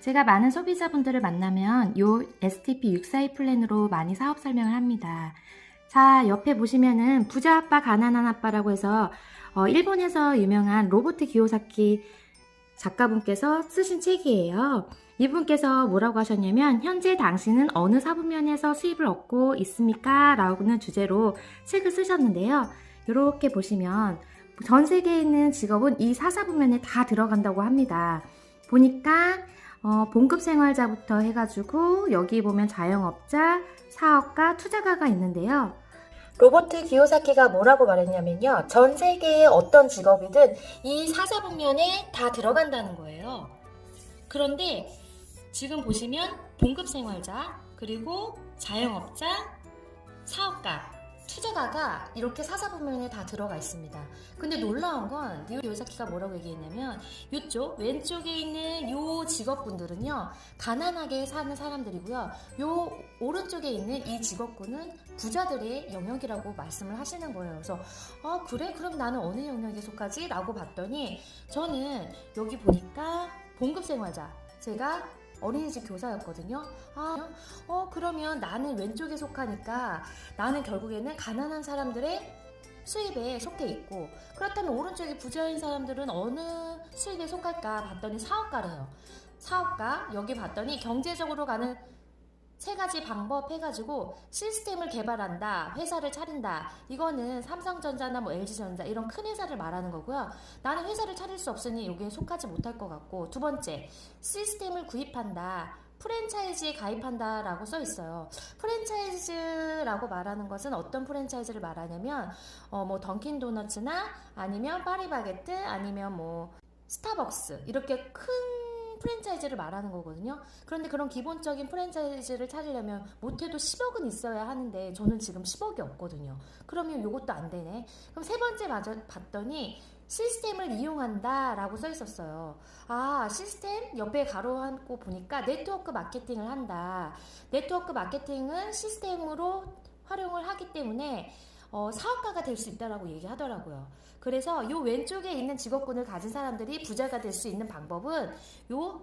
제가 많은 소비자분들을 만나면 요 STP642 플랜으로 많이 사업 설명을 합니다. 자, 옆에 보시면은 부자 아빠 가난한 아빠라고 해서 일본에서 유명한 로버트 기요사키 작가분께서 쓰신 책이에요. 이분께서 뭐라고 하셨냐면 현재 당신은 어느 사부면에서 수입을 얻고 있습니까? 라는 주제로 책을 쓰셨는데요. 이렇게 보시면 전 세계에 있는 직업은 이 4사부면에 다 들어간다고 합니다. 보니까 봉급생활자부터 해가지고 여기 보면 자영업자, 사업가, 투자가가 있는데요. 로버트 기요사키가 뭐라고 말했냐면요. 전 세계의 어떤 직업이든 이 4사부면에 다 들어간다는 거예요. 그런데 지금 보시면 봉급생활자, 그리고 자영업자, 사업가, 투자가가 이렇게 4사부면에 다 들어가 있습니다. 근데 놀라운 건 기요사키가 뭐라고 얘기했냐면 이쪽 왼쪽에 있는 요 직업군들은요 가난하게 사는 사람들이고요, 요 오른쪽에 있는 이 직업군은 부자들의 영역이라고 말씀을 하시는 거예요. 그래서 그래? 그럼 나는 어느 영역에 속하지? 라고 봤더니 저는 여기 보니까 봉급생활자, 제가 어린이집 교사였거든요. 그러면 나는 왼쪽에 속하니까 나는 결국에는 가난한 사람들의 수입에 속해 있고, 그렇다면 오른쪽에 부자인 사람들은 어느 수입에 속할까 봤더니 사업가래요. 사업가, 여기 봤더니 경제적으로 가는 세 가지 방법 해가지고 시스템을 개발한다, 회사를 차린다. 이거는 삼성전자나 뭐 LG전자 이런 큰 회사를 말하는 거고요. 나는 회사를 차릴 수 없으니 여기에 속하지 못할 것 같고, 두 번째, 시스템을 구입한다, 프랜차이즈에 가입한다 라고 써 있어요. 프랜차이즈라고 말하는 것은 어떤 프랜차이즈를 말하냐면 뭐 던킨 도너츠나 아니면 파리바게뜨 아니면 뭐 스타벅스 이렇게 큰 프랜차이즈를 말하는 거거든요. 그런데 그런 기본적인 프랜차이즈를 차리려면 못해도 10억은 있어야 하는데 저는 지금 10억이 없거든요. 그러면 이것도 안 되네. 그럼 세 번째 봤더니 시스템을 이용한다 라고 써 있었어요. 시스템 옆에 가로하고 보니까 네트워크 마케팅을 한다. 네트워크 마케팅은 시스템으로 활용을 하기 때문에 사업가가 될 수 있다라고 얘기하더라고요. 그래서 요 왼쪽에 있는 직업군을 가진 사람들이 부자가 될 수 있는 방법은 요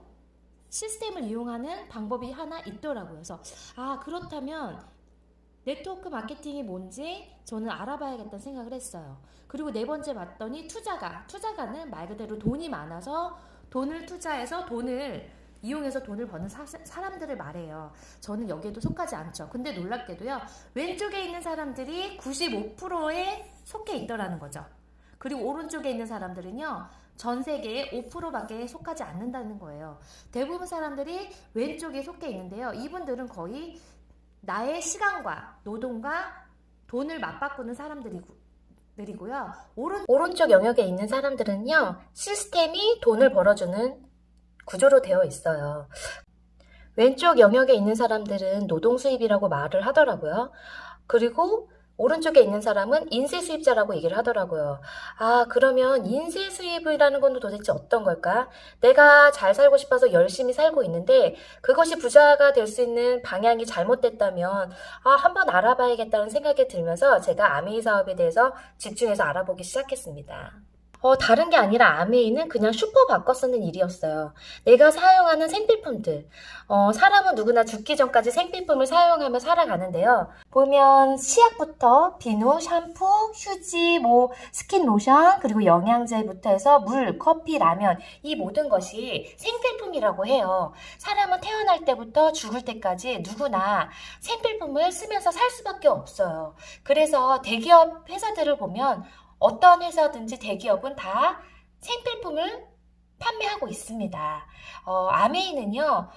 시스템을 이용하는 방법이 하나 있더라고요. 그래서 그렇다면 네트워크 마케팅이 뭔지 저는 알아봐야겠다는 생각을 했어요. 그리고 네 번째 봤더니 투자가는 말 그대로 돈이 많아서 돈을 투자해서 돈을 이용해서 돈을 버는 사람들을 말해요. 저는 여기에도 속하지 않죠. 근데 놀랍게도요, 왼쪽에 있는 사람들이 95%에 속해 있더라는 거죠. 그리고 오른쪽에 있는 사람들은요, 전 세계의 5%밖에 속하지 않는다는 거예요. 대부분 사람들이 왼쪽에 속해 있는데요, 이분들은 거의 나의 시간과 노동과 돈을 맞바꾸는 사람들이고요. 오른쪽 영역에 있는 사람들은요, 시스템이 돈을 벌어주는 구조로 되어 있어요. 왼쪽 영역에 있는 사람들은 노동 수입이라고 말을 하더라고요. 그리고 오른쪽에 있는 사람은 인쇄 수입자라고 얘기를 하더라고요. 그러면 인쇄 수입이라는 건 도대체 어떤 걸까? 내가 잘 살고 싶어서 열심히 살고 있는데 그것이 부자가 될 수 있는 방향이 잘못됐다면 한번 알아봐야겠다는 생각이 들면서 제가 아메이 사업에 대해서 집중해서 알아보기 시작했습니다. 다른 게 아니라 아메이는 그냥 슈퍼 바꿔 쓰는 일이었어요. 내가 사용하는 생필품들. 사람은 누구나 죽기 전까지 생필품을 사용하며 살아가는데요. 보면 치약부터 비누, 샴푸, 휴지, 스킨 로션, 그리고 영양제부터 해서 물, 커피, 라면, 이 모든 것이 생필품이라고 해요. 사람은 태어날 때부터 죽을 때까지 누구나 생필품을 쓰면서 살 수밖에 없어요. 그래서 대기업 회사들을 보면 어떤 회사든지 대기업은 다 생필품을 판매하고 있습니다. 아메이는요,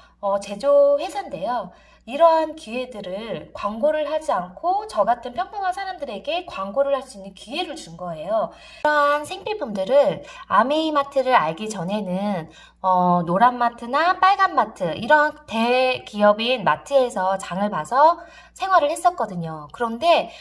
제조회사인데요. 이러한 기회들을 광고를 하지 않고 저 같은 평범한 사람들에게 광고를 할 수 있는 기회를 준 거예요. 이러한 생필품들을 아메이마트를 알기 전에는 노란마트나 빨간마트 이런 대기업인 마트에서 장을 봐서 생활을 했었거든요. 그런데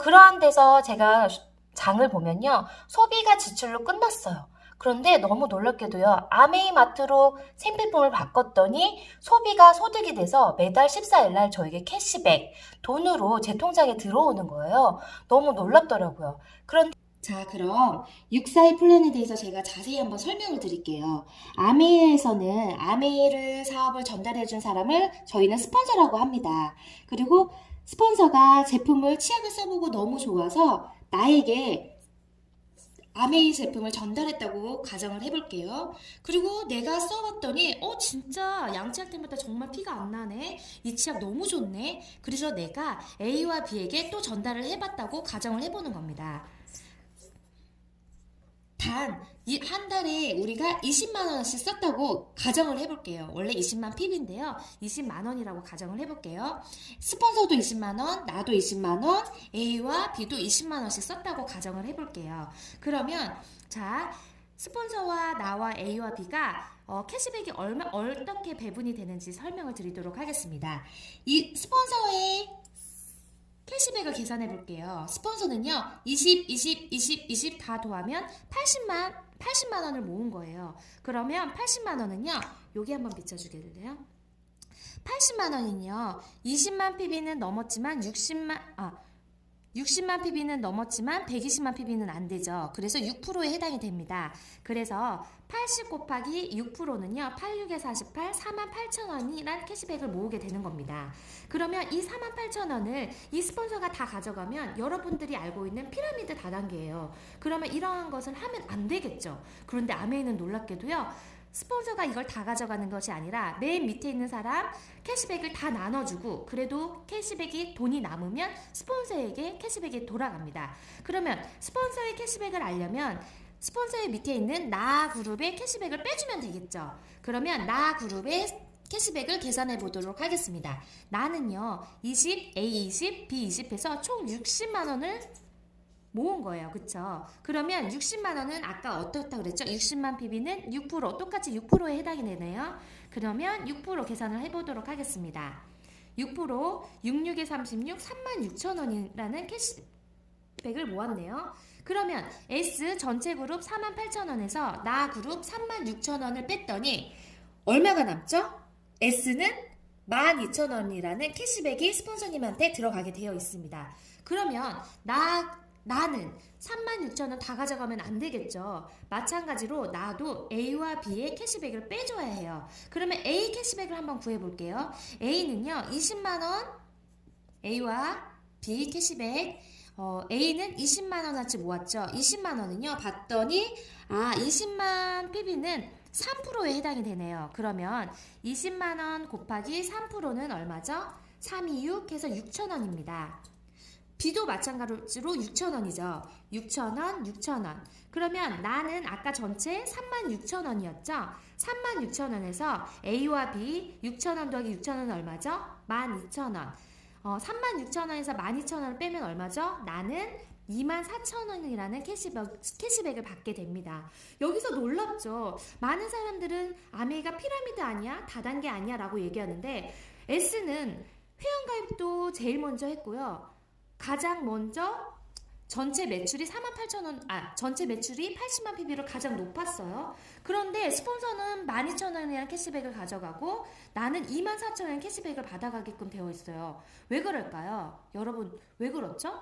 그러한 데서 제가 장을 보면요, 소비가 지출로 끝났어요. 그런데 너무 놀랍게도요, 아메이마트로 생필품을 바꿨더니 소비가 소득이 돼서 매달 14일날 저에게 캐시백, 돈으로 제 통장에 들어오는 거예요. 너무 놀랍더라고요. 자, 그럼 육사의 플랜에 대해서 제가 자세히 한번 설명을 드릴게요. 아메이에서는 아메이를 사업을 전달해준 사람을 저희는 스폰서라고 합니다. 그리고 스폰서가 제품을 치약을 써보고 너무 좋아서 나에게 아메이 제품을 전달했다고 가정을 해볼게요. 그리고 내가 써봤더니 진짜 양치할 때마다 정말 피가 안 나네. 이 치약 너무 좋네. 그래서 내가 A와 B에게 또 전달을 해봤다고 가정을 해보는 겁니다. 단, 한 달에 우리가 20만 원씩 썼다고 가정을 해볼게요. 원래 20만 PB인데요. 20만 원이라고 가정을 해볼게요. 스폰서도 20만 원, 나도 20만 원, A와 B도 20만 원씩 썼다고 가정을 해볼게요. 그러면 자, 스폰서와 나와 A와 B가 캐시백이 어떻게 배분이 되는지 설명을 드리도록 하겠습니다. 이 스폰서의 캐시백을 계산해 볼게요. 스폰서는요, 20 다 더하면 80만 원을 모은 거예요. 그러면 80만 원은요, 여기 한번 비춰주겠는데요. 80만 원은요, 20만 PB는 넘었지만 60만 PB는 넘었지만 120만 PB는 안 되죠. 그래서 6%에 해당이 됩니다. 그래서 80 곱하기 6%는요. 86에 48, 48,000원이란 캐시백을 모으게 되는 겁니다. 그러면 이 48,000원을 이 스폰서가 다 가져가면 여러분들이 알고 있는 피라미드 다단계예요. 그러면 이러한 것을 하면 안 되겠죠. 그런데 아메이는 놀랍게도요. 스폰서가 이걸 다 가져가는 것이 아니라 맨 밑에 있는 사람 캐시백을 다 나눠주고 그래도 캐시백이 돈이 남으면 스폰서에게 캐시백이 돌아갑니다. 그러면 스폰서의 캐시백을 알려면 스폰서의 밑에 있는 나 그룹의 캐시백을 빼주면 되겠죠. 그러면 나 그룹의 캐시백을 계산해 보도록 하겠습니다. 나는요 20, A 20, B 20 해서 총 60만 원을 모은 거예요. 그쵸? 그러면 60만 원은 아까 어떻다고 그랬죠? 60만 PB는 6%, 똑같이 6%에 해당이 되네요. 그러면 6% 계산을 해보도록 하겠습니다. 6%, 66에 36, 36,000원이라는 캐시백을 모았네요. 그러면 S 전체 그룹 48,000원에서 나 그룹 36,000원을 뺐더니 얼마가 남죠? S는 12,000원이라는 캐시백이 스폰서님한테 들어가게 되어 있습니다. 그러면 나는 36,000원 다 가져가면 안 되겠죠. 마찬가지로 나도 A와 B의 캐시백을 빼줘야 해요. 그러면 A 캐시백을 한번 구해볼게요. A는요 20만원 A와 B 캐시백 A는 20만원어치 모았죠. 20만원은요 봤더니 20만 PB는 3%에 해당이 되네요. 그러면 20만원 곱하기 3%는 얼마죠? 326 해서 6,000원입니다. B도 마찬가지로 6,000원이죠. 6,000원, 6,000원. 그러면 나는 아까 전체 36,000원이었죠. 36,000원에서 A와 B 6,000원 더하기 6,000원은 얼마죠? 12,000원. 36,000원에서 12,000원을 빼면 얼마죠? 나는 24,000원이라는 캐시백을 받게 됩니다. 여기서 놀랍죠? 많은 사람들은 아메이가 피라미드 아니야? 다단계 아니야? 라고 얘기하는데 S는 회원가입도 제일 먼저 했고요. 가장 먼저 전체 매출이 48,000원, 전체 매출이 80만 PB로 가장 높았어요. 그런데 스폰서는 12,000원이라는 캐시백을 가져가고 나는 24,000원의 캐시백을 받아가게끔 되어 있어요. 왜 그럴까요? 여러분, 왜 그렇죠?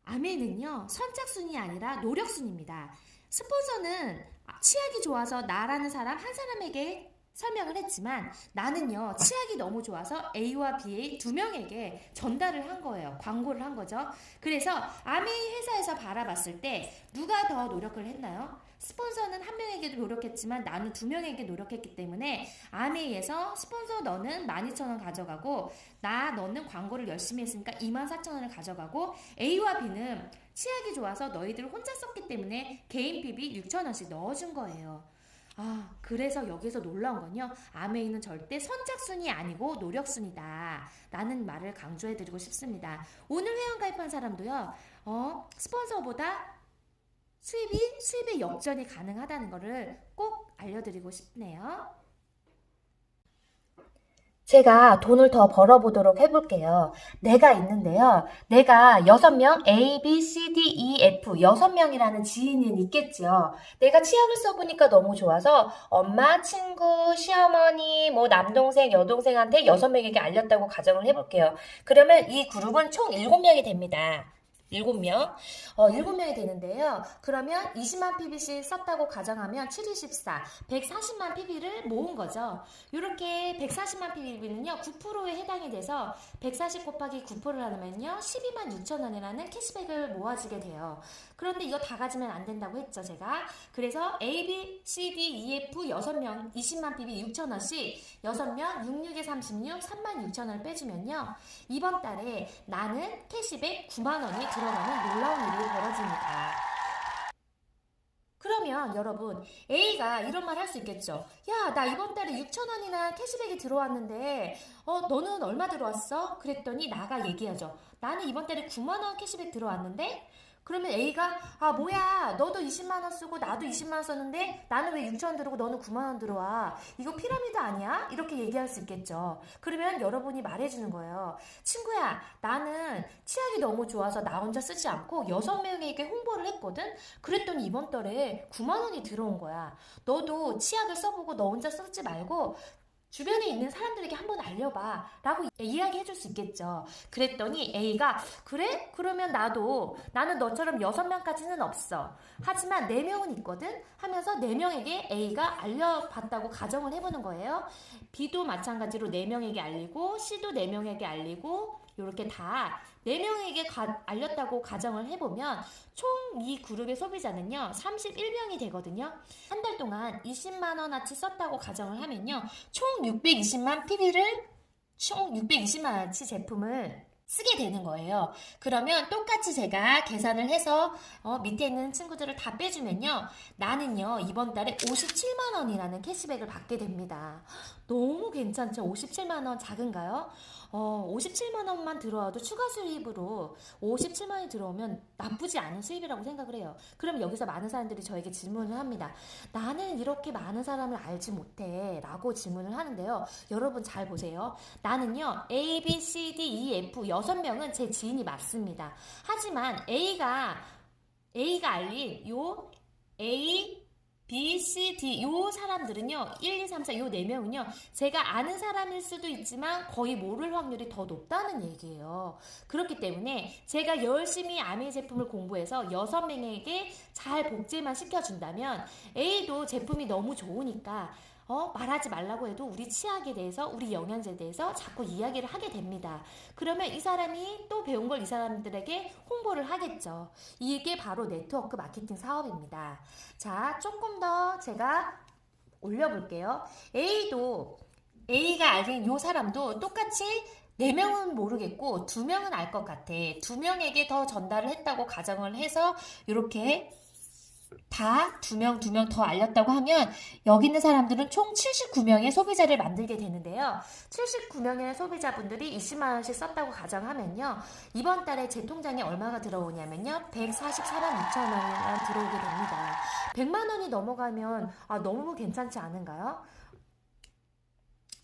아메는요, 선착순이 아니라 노력순입니다. 스폰서는 치약이 좋아서 나라는 사람 한 사람에게 설명을 했지만 나는요 치약이 너무 좋아서 A와 B의 두 명에게 전달을 한 거예요. 광고를 한 거죠. 그래서 아메이 회사에서 바라봤을 때 누가 더 노력을 했나요? 스폰서는 한 명에게도 노력했지만 나는 두 명에게 노력했기 때문에 아메이에서 스폰서 너는 12,000원 가져가고 너는 광고를 열심히 했으니까 24,000원을 가져가고 A와 B는 치약이 좋아서 너희들 혼자 썼기 때문에 개인 PB 6,000원씩 넣어준 거예요. 그래서 여기서 놀라운 건요. 아메이는 절대 선착순이 아니고 노력순이다 라는 말을 강조해드리고 싶습니다. 오늘 회원가입한 사람도요. 스폰서보다 수입의 역전이 가능하다는 것을 꼭 알려드리고 싶네요. 제가 돈을 더 벌어보도록 해볼게요. 내가 있는데요. 내가 6명, A, B, C, D, E, F 6명이라는 지인은 있겠죠. 내가 치약을 써보니까 너무 좋아서 엄마, 친구, 시어머니, 남동생, 여동생한테 6명에게 알렸다고 가정을 해볼게요. 그러면 이 그룹은 총 7명이 됩니다. 7명, 7명이 되는데요. 그러면 20만 PB씩 썼다고 가정하면 7, 24, 140만 PB를 모은 거죠. 이렇게 140만 PB는요, 9%에 해당이 돼서 140 곱하기 9%를 하면요, 12만 6천 원이라는 캐시백을 모아지게 돼요. 그런데 이거 다 가지면 안 된다고 했죠, 제가. 그래서 A, B, C, D, E, F 6명 20만 PB 6천 원씩 6명 66에 36, 3만 6천 원을 빼주면요. 이번 달에 나는 캐시백 9만 원이 들어가는 놀라운 일이 벌어집니다. 그러면 여러분 A가 이런 말 할 수 있겠죠. 야, 나 이번 달에 6천 원이나 캐시백이 들어왔는데 너는 얼마 들어왔어? 그랬더니 나가 얘기하죠. 나는 이번 달에 9만 원 캐시백 들어왔는데 그러면 A가 뭐야 너도 20만 원 쓰고 나도 20만 원 썼는데 나는 왜 6천 원 들어오고 너는 9만 원 들어와? 이거 피라미드 아니야? 이렇게 얘기할 수 있겠죠. 그러면 여러분이 말해주는 거예요. 친구야, 나는 치약이 너무 좋아서 나 혼자 쓰지 않고 6명에게 홍보를 했거든. 그랬더니 이번 달에 9만 원이 들어온 거야. 너도 치약을 써보고 너 혼자 쓰지 말고 주변에 있는 사람들에게 한번 알려봐 라고 이야기해 줄 수 있겠죠. 그랬더니 A가 그래? 그러면 나는 너처럼 6명까지는 없어. 하지만 4명은 있거든? 하면서 4명에게 A가 알려봤다고 가정을 해보는 거예요. B도 마찬가지로 4명에게 알리고 C도 4명에게 알리고 이렇게 다 4명에게 알렸다고 가정을 해보면 총 이 그룹의 소비자는요 31명이 되거든요. 한 달 동안 20만 원어치 썼다고 가정을 하면요 총 620만 PB를 총 620만 원어치 제품을 쓰게 되는 거예요. 그러면 똑같이 제가 계산을 해서 밑에 있는 친구들을 다 빼주면요 나는요 이번 달에 57만 원이라는 캐시백을 받게 됩니다. 너무 괜찮죠? 57만 원 작은가요? 57만 원만 들어와도 추가 수입으로 57만 원이 들어오면 나쁘지 않은 수입이라고 생각을 해요. 그럼 여기서 많은 사람들이 저에게 질문을 합니다. 나는 이렇게 많은 사람을 알지 못해 라고 질문을 하는데요. 여러분 잘 보세요. 나는요 A, B, C, D, E, F 6명은 제 지인이 맞습니다. 하지만 A가 알린 요 A, B, C, D 요 사람들은요 1, 2, 3, 4 요 4명은요 제가 아는 사람일 수도 있지만 거의 모를 확률이 더 높다는 얘기예요. 그렇기 때문에 제가 열심히 아메이 제품을 공부해서 6명에게 잘 복제만 시켜준다면 A도 제품이 너무 좋으니까 말하지 말라고 해도 우리 치약에 대해서 우리 영양제에 대해서 자꾸 이야기를 하게 됩니다. 그러면 이 사람이 또 배운 걸 이 사람들에게 홍보를 하겠죠. 이게 바로 네트워크 마케팅 사업입니다. 자, 조금 더 제가 올려볼게요. A가 알린 요 사람도 똑같이 4명은 모르겠고 2명은 알 것 같아. 2명에게 더 전달을 했다고 가정을 해서 이렇게 다 2명 더 알렸다고 하면 여기 있는 사람들은 총 79명의 소비자를 만들게 되는데요. 79명의 소비자분들이 20만 원씩 썼다고 가정하면요. 이번 달에 제 통장에 얼마가 들어오냐면요. 144만 6천 원이 들어오게 됩니다. 100만 원이 넘어가면 너무 괜찮지 않은가요?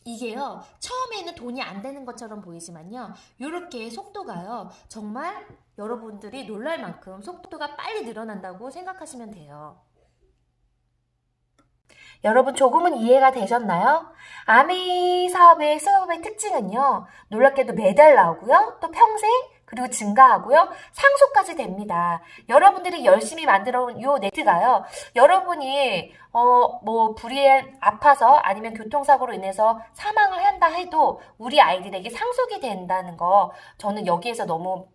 이게요, 처음에는 돈이 안 되는 것처럼 보이지만요, 이렇게 속도가요, 정말 여러분들이 놀랄 만큼 속도가 빨리 늘어난다고 생각하시면 돼요. 여러분 조금은 이해가 되셨나요? 아미 사업의 수업의 특징은요, 놀랍게도 매달 나오고요, 또 평생, 그리고 증가하고요, 상속까지 됩니다. 여러분들이 열심히 만들어 온 요 네트가요, 여러분이 불의에 아파서 아니면 교통사고로 인해서 사망을 한다 해도 우리 아이들에게 상속이 된다는 거 저는 여기에서 너무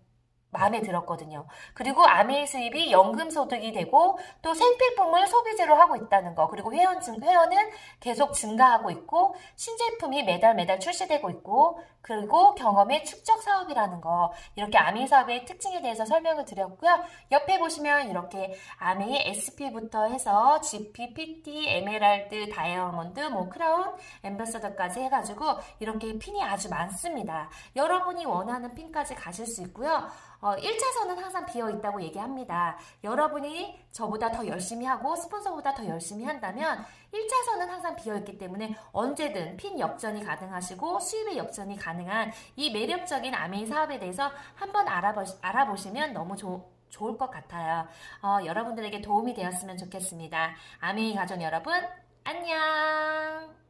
마음에 들었거든요. 그리고 아메이 수입이 연금소득이 되고 또 생필품을 소비재로 하고 있다는 거, 그리고 회원은 계속 증가하고 있고 신제품이 매달 출시되고 있고, 그리고 경험의 축적 사업이라는 거, 이렇게 아메이 사업의 특징에 대해서 설명을 드렸고요. 옆에 보시면 이렇게 아메이 SP부터 해서 GP, PT, 에메랄드, 다이아몬드, 크라운, 앰버서더까지 해가지고 이렇게 핀이 아주 많습니다. 여러분이 원하는 핀까지 가실 수 있고요. 1차선은 항상 비어있다고 얘기합니다. 여러분이 저보다 더 열심히 하고 스폰서보다 더 열심히 한다면 1차선은 항상 비어있기 때문에 언제든 핀 역전이 가능하시고 수입의 역전이 가능한 이 매력적인 아메이 사업에 대해서 한번 알아보시면 너무 좋을 것 같아요. 여러분들에게 도움이 되었으면 좋겠습니다. 아메이 가족 여러분, 안녕!